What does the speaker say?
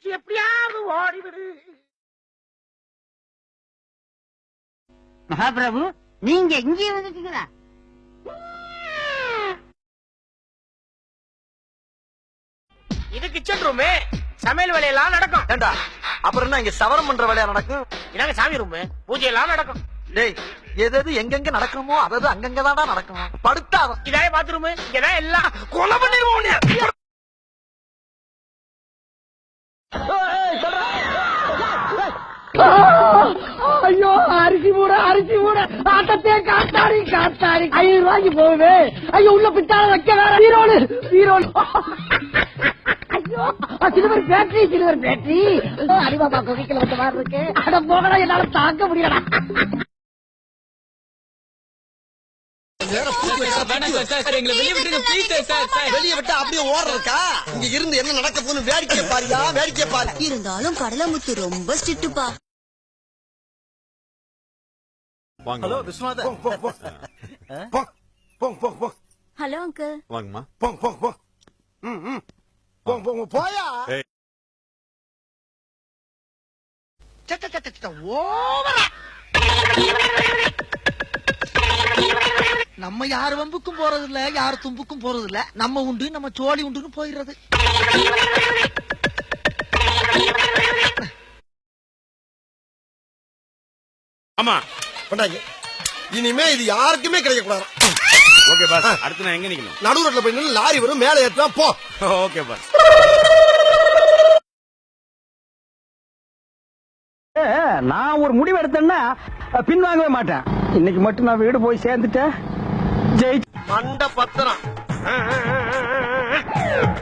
தப்பிச்சு எப்படியாவது ஓடிவிடு. மகாபிரபு, நீங்க இங்கே வந்துட்டீங்களா? இது கிச்சன் ரூம். சமையல் வேலையெல்லாம் நடக்கும். ஏண்டா அப்புறம் என்ன இங்க சவரம் பண்ற வேலையா நடக்கும்? இதாங்க சாமி ரூம். பூஜை எல்லாம் நடக்கும். டேய் எது எங்கெங்க நடக்கணுமோ அதாவது அங்கங்கதான்டா நடக்கும். படுத்தா இதாய பாத்ரூம். இங்கதான் எல்லாம் கொலை பண்ணிடுவோம். ஐயோ, அரிசி மூட ஆட்டத்தே காத்தாடி 5 ரூபாய்க்கு போகுது. ஐயோ, உள்ள பிட்டால வைக்க வேற வீரோடு ஐயோ, சில்வர் பேட்டரி அடிபாபா குகைக்குள்ள வந்த மாதிரி இருக்கு. அட போகடா, என்னால தாங்க முடியல. வெளியே விட்டு அப்படியே ஓடுறதுக்கா? இங்க இருந்து என்ன நடக்க போன்னு வேடிக்கை பாரியா, வேடிக்கை பாரு. இருந்தாலும் கடலமுத்து ரொம்ப ஸ்ட்ரிக்ட்டுப்பா. ஹலோ விஸ்வநாதன். Hello uncle. வாங்கம்மா. போயா ஓவரா நம்ம யார் வம்புக்கும் போறது இல்ல, யார் தும்புக்கும் போறது இல்ல. நம்ம உண்டு, நம்ம சோழி உண்டுன்னு போயிடுறது. ஆமா கொண்டாங்க. இனிமே இது யாருக்குமே கிடைக்க கூடாது. Okay boss. அடுத்து நான் எங்க நிக்கணும்? நடு ரோட்ல போய் நின்னு லாரி வரும், மேல ஏத்துனா போ. Okay boss. நான் ஒரு முடிவு எடுத்தேன்னா பின்வாங்கவே மாட்டேன். இன்னைக்கு மட்டும் நான் வீடு போய் சேர்ந்துட்டேன். ஜெய் மண்ட பத்திரம்.